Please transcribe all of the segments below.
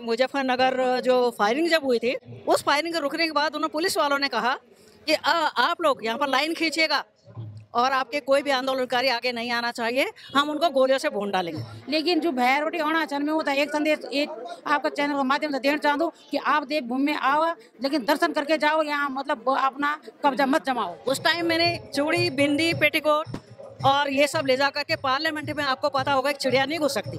मुजफ्फरनगर जो फायरिंग जब हुई थी, उस फायरिंग के रुकने के बाद उन्होंने पुलिस वालों ने कहा कि आप लोग यहाँ पर लाइन खींचिएगा और आपके कोई भी आंदोलनकारी आगे नहीं आना चाहिए, हम उनको गोलियों से भून डालेंगे। लेकिन जो भय रोटी होना चल में होता है, एक संदेश एक आपका चैनल के माध्यम से देना चाहता हूँ कि आप देवभूमि में आओ, लेकिन दर्शन करके जाओ, यहाँ मतलब अपना कब्जा मत जमाओ। उस टाइम मैंने चूड़ी, बिंदी, पेटीकोट और ये सब ले जा करके पार्लियामेंट में, आपको पता होगा एक चिड़िया नहीं घुस सकती,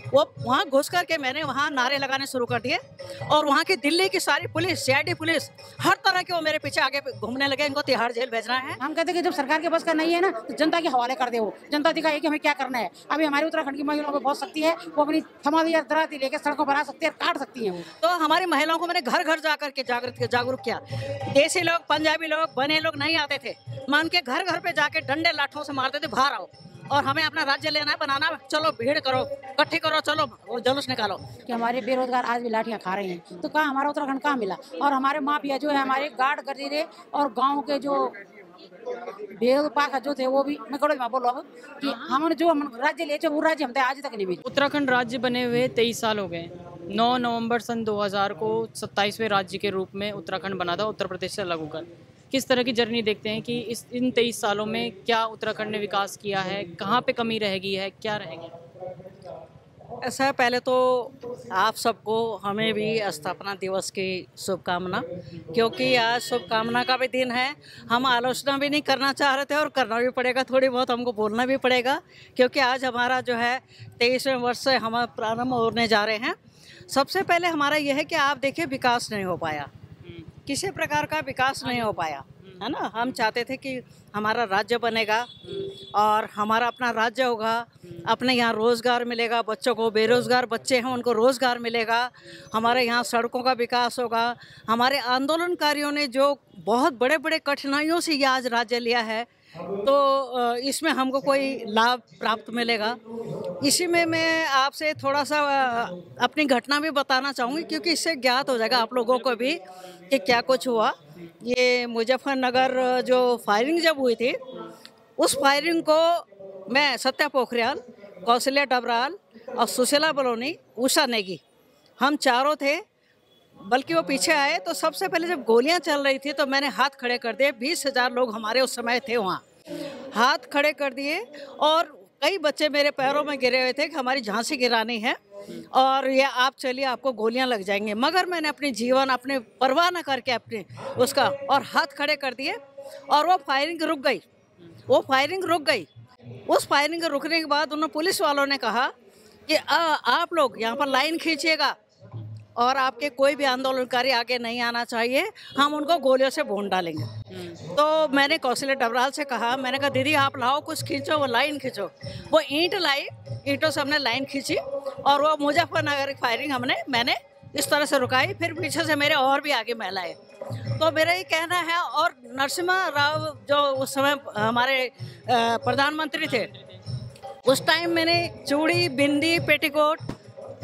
वो वहाँ घुस करके मैंने वहाँ नारे लगाने शुरू कर दिए और वहाँ की दिल्ली की सारी पुलिस, सीआईडी पुलिस, हर तरह के वो मेरे पीछे आगे घूमने लगे, इनको तिहाड़ जेल भेजना है। हम कहते हैं कि जब सरकार के बस का नहीं है ना, तो जनता के हवाले कर दे, वो जनता दिखाए कि हमें क्या करना है। अभी हमारे उत्तराखंड की महिलाओं में बहुत शक्ति है, वो अपनी थमादी या दराती लेकर सड़कों पर आ सकती है, काट सकती है। वो तो हमारी महिलाओं को मैंने घर घर जा करके जागरूक किया। देसी लोग, पंजाबी लोग, बने लोग नहीं आते थे, मैं उनके घर घर पे जाके डंडे लाठों से मारते थे, बाहर आओ और हमें अपना राज्य लेना है, बनाना, चलो भीड़ करो, इकट्ठी करो, चलो और जुलूस निकालो। कि हमारे बेरोजगार आज भी लाठियां खा रहे हैं, तो कहाँ हमारा उत्तराखंड कहाँ मिला। और हमारे माफिया जो है, हमारे गार्ड गरीरे और गाँव के जो बेवफा जो थे, वो भी मैं कड़ों में बोलो कि हमने जो राज्य ले, वो राज्य हमने आज तक नहीं मिली। उत्तराखंड राज्य बने हुए 23 साल हो गए। 9 नवंबर सन 2000 को 27वें राज्य के रूप में उत्तराखंड बना था, उत्तर प्रदेश से अलग होकर। किस तरह की जर्नी देखते हैं कि इन 23 सालों में क्या उत्तराखंड ने विकास किया है, कहाँ पे कमी रहेगी है, क्या रहेगी? ऐसा है, पहले तो आप सबको, हमें भी स्थापना दिवस की शुभकामना, क्योंकि आज शुभकामना का भी दिन है। हम आलोचना भी नहीं करना चाह रहे थे और करना भी पड़ेगा, थोड़ी बहुत हमको बोलना भी पड़ेगा, क्योंकि आज हमारा जो है 23वें वर्ष से हम प्रारंभ होने जा रहे हैं। सबसे पहले हमारा यह है कि आप देखिए, विकास नहीं हो पाया, किसी प्रकार का विकास नहीं हो पाया, है ना। हम चाहते थे कि हमारा राज्य बनेगा और हमारा अपना राज्य होगा, अपने यहाँ रोज़गार मिलेगा, बच्चों को, बेरोज़गार बच्चे हैं उनको रोज़गार मिलेगा, हमारे यहाँ सड़कों का विकास होगा। हमारे आंदोलनकारियों ने जो बहुत बड़े बड़े कठिनाइयों से ये आज राज्य लिया है, तो इसमें हमको कोई लाभ प्राप्त मिलेगा। इसी में मैं आपसे थोड़ा सा अपनी घटना भी बताना चाहूँगी, क्योंकि इससे ज्ञात हो जाएगा आप लोगों को भी कि क्या कुछ हुआ। ये मुजफ्फरनगर जो फायरिंग जब हुई थी, उस फायरिंग को मैं सत्या पोखरियाल, कौशल्या डबराल और सुशीला बलोनी, उषा नेगी, हम चारों थे, बल्कि वो पीछे आए। तो सबसे पहले जब गोलियां चल रही थी तो मैंने हाथ खड़े कर दिए। 20,000 लोग हमारे उस समय थे वहाँ, हाथ खड़े कर दिए और कई बच्चे मेरे पैरों में गिरे हुए थे कि हमारी झांसी गिरानी है और ये आप चलिए, आपको गोलियां लग जाएंगी। मगर मैंने अपनी जीवन, अपने परवाह न करके अपने उसका और हाथ खड़े कर दिए और वो फायरिंग रुक गई, वो फायरिंग रुक गई। उस फायरिंग के रुकने के बाद उन्होंने, पुलिस वालों ने कहा कि आप लोग यहाँ पर लाइन खींचिएगा और आपके कोई भी आंदोलनकारी आगे नहीं आना चाहिए, हम उनको गोलियों से भून डालेंगे। तो मैंने कौशल्या डबराल से कहा, मैंने कहा दीदी आप लाओ, कुछ खींचो, वो लाइन खींचो। वो ईंट लाई, ईंटों से हमने लाइन खींची और वो मुजफ्फरनगर की फायरिंग मैंने इस तरह से रुकाई। फिर पीछे से मेरे और भी आगे महिलाएं। तो मेरा ये कहना है, और नरसिम्हा राव जो उस समय हमारे प्रधानमंत्री थे, उस टाइम मैंने चूड़ी, बिंदी, पेटीकोट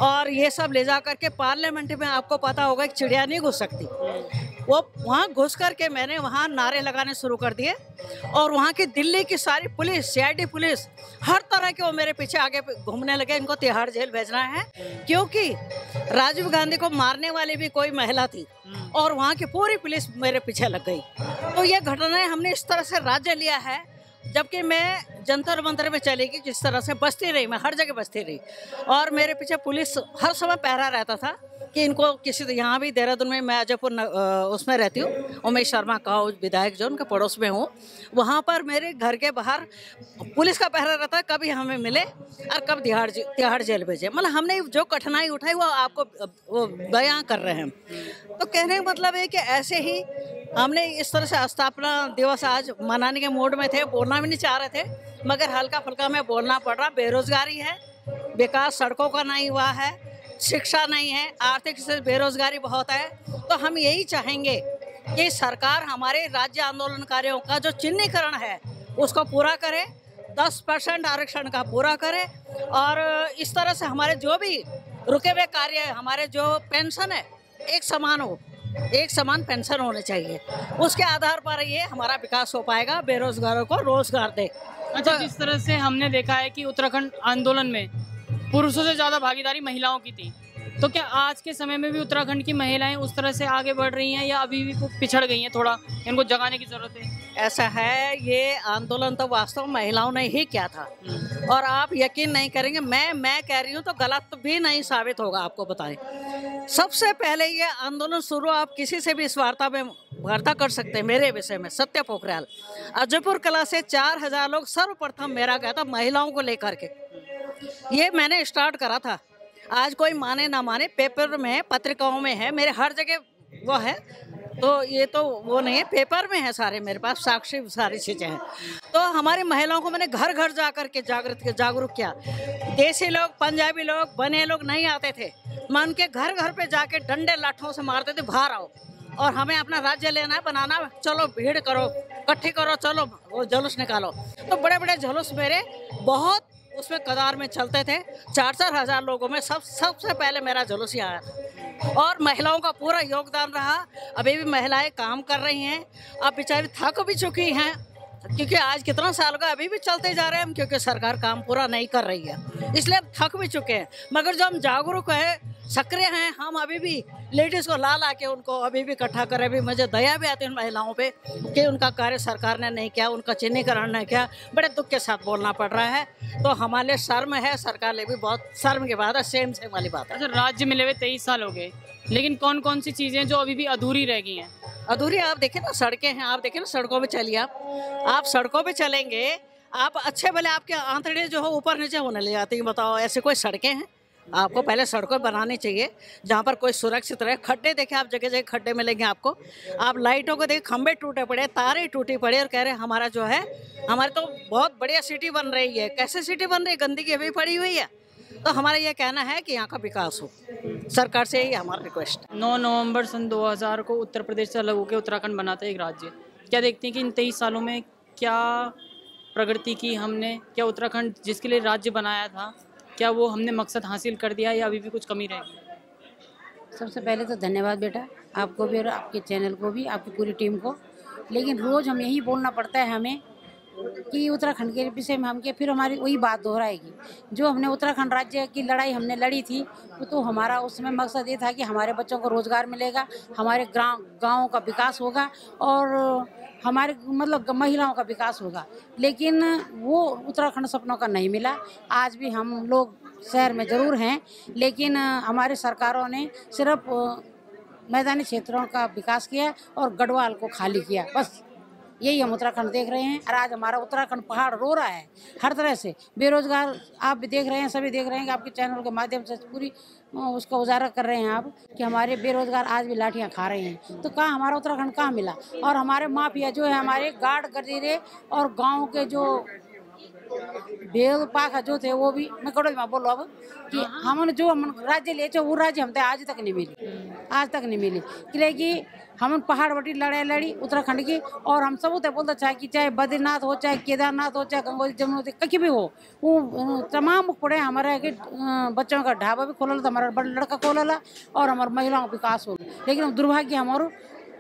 और ये सब ले जा करके पार्लियामेंट में, आपको पता होगा एक चिड़िया नहीं घुस सकती, वो वहाँ घुस करके मैंने वहाँ नारे लगाने शुरू कर दिए और वहाँ की दिल्ली की सारी पुलिस, सीआईडी पुलिस, हर तरह के वो मेरे पीछे आगे घूमने लगे, इनको तिहाड़ जेल भेजना है। क्योंकि राजीव गांधी को मारने वाली भी कोई महिला थी और वहाँ की पूरी पुलिस मेरे पीछे लग गई। तो ये घटनाएं हमने इस तरह से राज्य लिया है, जबकि मैं जंतर मंतर में चली गई, जिस तरह से बचती रही, मैं हर जगह बचती रही और मेरे पीछे पुलिस हर समय पहरा रहता था कि इनको किसी, यहाँ भी देहरादून में, मैं अजयपुर उसमें रहती हूँ, उमेश शर्मा का विधायक जो उनके पड़ोस में हूँ, वहाँ पर मेरे घर के बाहर पुलिस का पहरा रहता है, कभी हमें मिले और कब तिहाड़ जेल भेजे। मतलब हमने जो कठिनाई उठाई वो आपको वो बयां कर रहे हैं। तो कहने का मतलब है कि ऐसे ही हमने इस तरह से स्थापना दिवस आज मनाने के मूड में थे, बोलना भी नहीं चाह रहे थे, मगर हल्का फुल्का में बोलना पड़ रहा। बेरोजगारी है, विकास सड़कों का नहीं हुआ है, शिक्षा नहीं है, आर्थिक से बेरोजगारी बहुत है। तो हम यही चाहेंगे कि सरकार हमारे राज्य आंदोलनकारियों का जो चिन्हीकरण है उसको पूरा करे, 10% आरक्षण का पूरा करे और इस तरह से हमारे जो भी रुके हुए कार्य है, हमारे जो पेंशन है, एक समान हो, एक समान पेंशन होने चाहिए। उसके आधार पर ये हमारा विकास हो पाएगा, बेरोजगारों को रोजगार दे। अच्छा, जिस तरह से हमने देखा है कि उत्तराखंड आंदोलन में पुरुषों से ज़्यादा भागीदारी महिलाओं की थी, तो क्या आज के समय में भी उत्तराखंड की महिलाएं उस तरह से आगे बढ़ रही हैं या अभी भी वो पिछड़ गई हैं, थोड़ा इनको जगाने की जरूरत है? ऐसा है, ये आंदोलन तो वास्तव में महिलाओं ने ही किया था। और आप यकीन नहीं करेंगे, मैं कह रही हूँ तो गलत भी नहीं साबित होगा, आपको बताएं। सबसे पहले ये आंदोलन शुरू आप किसी से भी इस वार्ता में वार्ता कर सकते हैं मेरे विषय में। सत्य पोखरियाल अजयपुर कला से 4000 लोग सर्वप्रथम मेरा गया था महिलाओं को लेकर के। ये मैंने स्टार्ट करा था। आज कोई माने ना माने, पेपर में है, पत्रिकाओं में है, मेरे हर जगह वो है। तो ये तो वो नहीं है, पेपर में है सारे, मेरे पास साक्षी सारी चीज़ें हैं। तो हमारी महिलाओं को मैंने घर घर जा कर के जागरूक किया। देसी लोग, पंजाबी लोग, बने लोग नहीं आते थे, मैं उनके घर घर पे जाके डंडे लाठों से मारते थे, बाहर आओ और हमें अपना राज्य लेना है, बनाना है, चलो भीड़ करो, इकट्ठी करो, चलो वो जुलूस निकालो। तो बड़े बड़े जुलूस मेरे बहुत उसमें कतार में चलते थे। 4-4 हज़ार लोगों में सबसे पहले मेरा जुलूस ही आया था और महिलाओं का पूरा योगदान रहा। अभी भी महिलाएं काम कर रही हैं, अब बेचारी थक भी चुकी हैं, क्योंकि आज कितना साल का अभी भी चलते जा रहे हैं हम, क्योंकि सरकार काम पूरा नहीं कर रही है, इसलिए हम थक भी चुके हैं। मगर जो हम जागरूक हैं, सक्रिय हैं, हम अभी भी लेडीज़ को ला के उनको अभी भी इकट्ठा करें। अभी मुझे दया भी आती है महिलाओं पे कि उनका कार्य सरकार ने नहीं किया, उनका चिन्हीकरण नहीं किया। बड़े दुख के साथ बोलना पड़ रहा है, तो हमारे लिए शर्म है, सरकार ले भी बहुत शर्म की बात है, सेम वाली बात है। अच्छा, राज्य मिले हुए 23 साल हो गए, लेकिन कौन कौन सी चीज़ें जो अभी भी अधूरी रह गई हैं? अधूरी आप देखें ना, सड़कें हैं, आप देखें ना, सड़कों पे चलिए, आप सड़कों पे चलेंगे, आप अच्छे भले आपके आंतड़े जो हो ऊपर नीचे होने ले जाती हैं। बताओ, ऐसे कोई सड़कें हैं? आपको पहले सड़कों बनानी चाहिए जहाँ पर कोई सुरक्षित रहे। खड्डे देखे आप, जगह जगह खड्डे मिलेंगे आपको। आप लाइटों को देखें, खंभे टूटे पड़े, तारे टूटी पड़े और कह रहे हमारा जो है, हमारी तो बहुत बढ़िया सिटी बन रही है। कैसे सिटी बन रही है? गंदगी अभी पड़ी हुई है। तो हमारा ये कहना है कि यहाँ का विकास हो, सरकार से यही हमारा रिक्वेस्ट है। 9 नवंबर सन 2000 को उत्तर प्रदेश से अलग होकर उत्तराखंड बना था एक राज्य। क्या देखते हैं कि इन 23 सालों में क्या प्रगति की हमने? क्या उत्तराखंड जिसके लिए राज्य बनाया था, क्या वो हमने मकसद हासिल कर दिया या अभी भी कुछ कमी रहेगी? सबसे पहले तो धन्यवाद बेटा, आपको भी और आपके चैनल को भी, आपकी पूरी टीम को। लेकिन रोज़ हम यही बोलना पड़ता है हमें कि उत्तराखंड के विषय में फिर हमारी वही बात दोहराएगी। जो हमने उत्तराखंड राज्य की लड़ाई हमने लड़ी थी, तो हमारा उसमें मकसद ये था कि हमारे बच्चों को रोज़गार मिलेगा, हमारे गाँव का विकास होगा और हमारे मतलब महिलाओं का विकास होगा। लेकिन वो उत्तराखंड सपनों का नहीं मिला। आज भी हम लोग शहर में ज़रूर हैं, लेकिन हमारे सरकारों ने सिर्फ मैदानी क्षेत्रों का विकास किया और गढ़वाल को खाली किया, बस यही हम उत्तराखंड देख रहे हैं। और आज हमारा उत्तराखंड पहाड़ रो रहा है हर तरह से। बेरोजगार आप भी देख रहे हैं, सभी देख रहे हैं कि आपके चैनल के माध्यम से पूरी उसका उजागर कर रहे हैं आप कि हमारे बेरोजगार आज भी लाठियां खा रहे हैं। तो कहाँ हमारा उत्तराखंड कहाँ मिला? और हमारे माफिया जो है, हमारे गार्ड गजीरे और गाँव के जो भेड़ पाखा जो थे, वो भी मैं कड़ोई में बोलो अब कि हमने जो हम राज्य ले, वो राज्य हमसे आज तक नहीं मिली, आज तक नहीं मिली। क्योंकि हम पहाड़ वटी लड़ाई लड़ी उत्तराखंड की, और हम सब बोलते चाहे बद्रीनाथ हो, चाहे केदारनाथ हो, चाहे गंगोत्री जमुनोत्री कहीं भी हो, वो तमाम पड़े हमारे के बच्चों का ढाबा भी खोला था, हमारा बड़ा लड़का खोला और हमारे महिलाओं का विकास हो। लेकिन दुर्भाग्य हमारो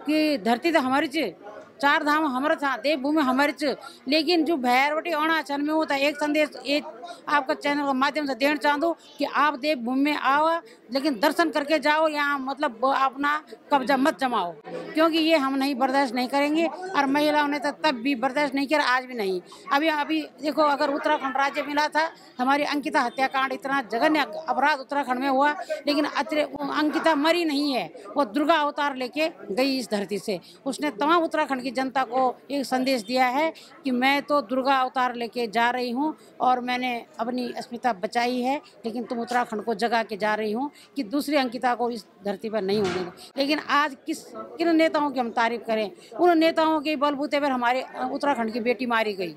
कि धरती तो हमारी च, 4 धाम हमारे था, देवभूमि हमारे च। लेकिन जो भैरवटी अरुणाचल में होता है, एक संदेश एक आपका चैनल के माध्यम से देना चाहूँ कि आप देवभूमि में आओ, लेकिन दर्शन करके जाओ, यहाँ मतलब अपना कब्जा मत जमाओ, क्योंकि ये हम नहीं बर्दाश्त नहीं करेंगे। और महिलाओं ने तो तब भी बर्दाश्त नहीं किया, आज भी नहीं। अभी देखो, अगर उत्तराखंड राज्य मिला था, हमारी अंकिता हत्याकांड इतना जघन्य अपराध उत्तराखंड में हुआ, लेकिन अंकिता मरी नहीं है, वो दुर्गा अवतार लेके गई इस धरती से। उसने तमाम उत्तराखंड की जनता को एक संदेश दिया है कि मैं तो दुर्गा अवतार लेके जा रही हूँ और मैंने अपनी अस्मिता बचाई है, लेकिन तुम उत्तराखंड को जगा के जा रही हूँ कि दूसरी अंकिता को इस धरती पर नहीं होने दो। लेकिन आज किन नेताओं की हम तारीफ करें? उन नेताओं के बलबूते पर हमारे उत्तराखंड की बेटी मारी गई,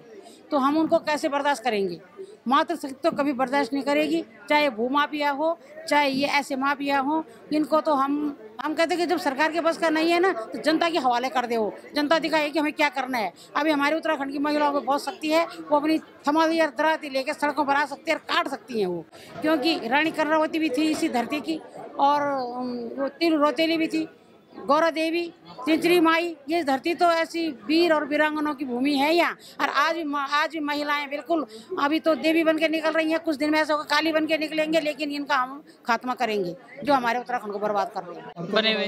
तो हम उनको कैसे बर्दाश्त करेंगे? मातृशक्ति तो कभी बर्दाश्त नहीं करेगी, चाहे भूमाफिया हो, चाहे ये ऐसे माफिया हो। इनको तो हम कहते हैं कि जब सरकार के बस का नहीं है ना, तो जनता के हवाले कर दे, वो जनता दिखाए कि हमें क्या करना है। अभी हमारे उत्तराखंड की महिलाओं को बहुत शक्ति है, वो अपनी थमाली और दराती लेके सड़कों पर आ सकती है और काट सकती हैं वो, क्योंकि रानी कर्णावती भी थी इसी धरती की, और वो तिरु रौतेली भी थी, गौरा देवी, चिंचरी माई, ये धरती तो ऐसी वीर और वीरांगनों की भूमि है यहाँ। और आज भी महिलाएं बिल्कुल अभी तो देवी बन के निकल रही हैं, कुछ दिन में ऐसा होगा काली बन के निकलेंगे, लेकिन इनका हम खात्मा करेंगे जो हमारे उत्तराखंड को बर्बाद कर रहे हैं। बने हुए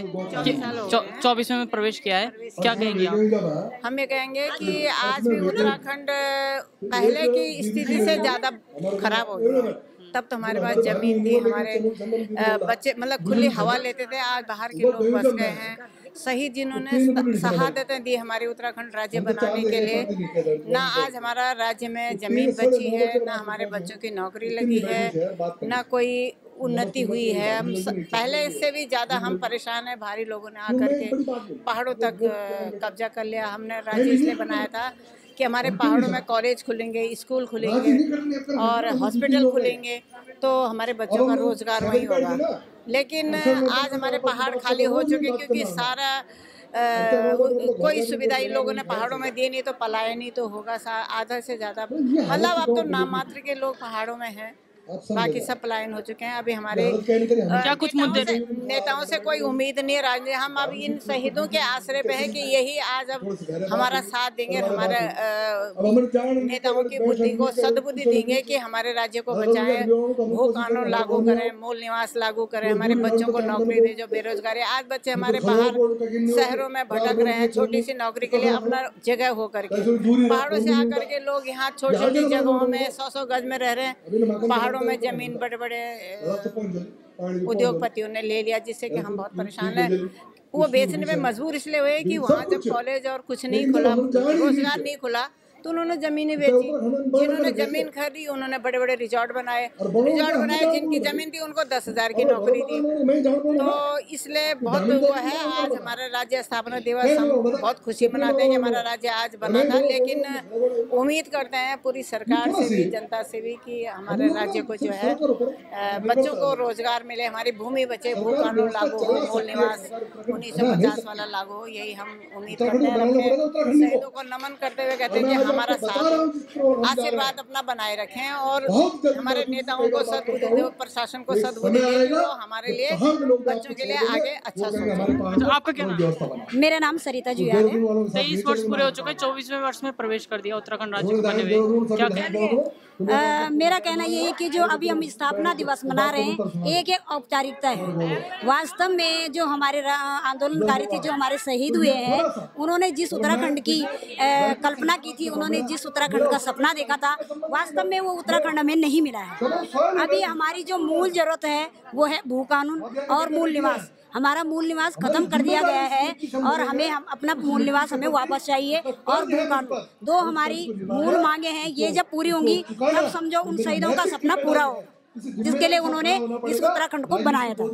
24वें में प्रवेश किया है, क्या कहेंगे आप? हम ये कहेंगे कि आज भी उत्तराखंड पहले की स्थिति से ज़्यादा खराब हो गया है। तब तो हमारे पास जमीन थी, हमारे बच्चे मतलब खुली हवा लेते थे। आज बाहर के लोग बस गए हैं। शहीद जिन्होंने शहादतें दी हमारे उत्तराखंड राज्य बनाने के लिए, ना आज हमारा राज्य में जमीन बची है, ना हमारे बच्चों की नौकरी लगी है, ना कोई उन्नति हुई है। हम पहले इससे भी ज़्यादा हम परेशान हैं। भारी लोगों ने आकर के पहाड़ों तक कब्जा कर लिया। हमने राज्य इसलिए बनाया था कि हमारे पहाड़ों में कॉलेज खुलेंगे, स्कूल खुलेंगे और हॉस्पिटल खुलेंगे, तो हमारे बच्चों का रोजगार वहीं होगा। लेकिन आज हमारे पहाड़ खाली हो चुके, क्योंकि सारा कोई सुविधा इन लोगों ने पहाड़ों में दी नहीं, तो पलायन ही तो होगा। आधा से ज़्यादा मतलब अब तो नाम मात्र के लोग पहाड़ों में हैं, बाकी सब पलायन हो चुके हैं। अभी हमारे क्या कुछ मुद्दे नेताओं से कोई उम्मीद नहीं है। राजनीति हम अब इन शहीदों के आश्रय पे है कि यही आज अब हमारा साथ देंगे, हमारे नेताओं की बुद्धि को सद्बुद्धि देंगे कि हमारे राज्य को बचाएं, भू कानून लागू करें, मूल निवास लागू करें, हमारे बच्चों को नौकरी दें जो बेरोजगार है। आज बच्चे हमारे बाहर शहरों में भटक रहे हैं छोटी सी नौकरी के लिए, अपना जगह हो करके। पहाड़ों से आकर के लोग यहाँ छोटी छोटी जगहों में 100-100 गज में रह रहे हैं। पहाड़ों में जमीन बड़े बड़े उद्योगपतियों ने ले लिया, जिससे कि हम बहुत परेशान हैं। वो बेचने में मजबूर इसलिए हुए कि वहाँ जब कॉलेज और कुछ नहीं खुला, रोजगार नहीं खुला, तो उन्होंने जमीनें बेची। जिन्होंने जमीन खरीदी उन्होंने बड़े बड़े रिजॉर्ट बनाए। जिनकी जमीन थी उनको 10,000 की नौकरी दी। तो इसलिए बहुत वो है। आज हमारा राज्य स्थापना दिवस हम बहुत खुशी मनाते हैं कि हमारा राज्य आज बना था, लेकिन उम्मीद करते हैं पूरी सरकार से भी, जनता से भी, कि हमारे राज्य को जो है बच्चों को रोजगार मिले, हमारी भूमि बचे, भू कानून लागू हो, मूल निवास 1950 वाला लागू हो। यही हम उम्मीद करते हैं। अपने शहीदों को नमन करते हुए कहते हैं कि हमारा साथ आशीर्वाद अपना बनाए रखें और हमारे नेताओं को सद्बुद्धि दे, प्रशासन को सद्बुद्धि दे, तो हमारे लिए बच्चों के लिए आगे अच्छा सोचें। आपका क्या नाम है? मेरा नाम सरिता जुयाल है। 23 वर्ष पूरे हो चुके हैं, 24वें वर्ष में प्रवेश कर दिया उत्तराखंड राज्य को बने हुए, क्या कहेंगे? मेरा कहना ये है कि जो अभी हम स्थापना दिवस मना रहे हैं, एक औपचारिकता है। वास्तव में जो हमारे आंदोलनकारी थे, जो हमारे शहीद हुए हैं, उन्होंने जिस उत्तराखंड की कल्पना की थी, उन्होंने जिस उत्तराखंड का सपना देखा था, वास्तव में वो उत्तराखंड हमें नहीं मिला है। अभी हमारी जो मूल जरूरत है वो है भू कानून और मूल निवास। हमारा मूल निवास खत्म कर दिया गया है और हमें अपना मूल निवास हमें वापस चाहिए, और भू कानून। दो हमारी मूल मांगे हैं, ये जब पूरी होंगी तब समझो उन शहीदों का सपना पूरा हो जिसके लिए उन्होंने इस उत्तराखंड को बनाया था।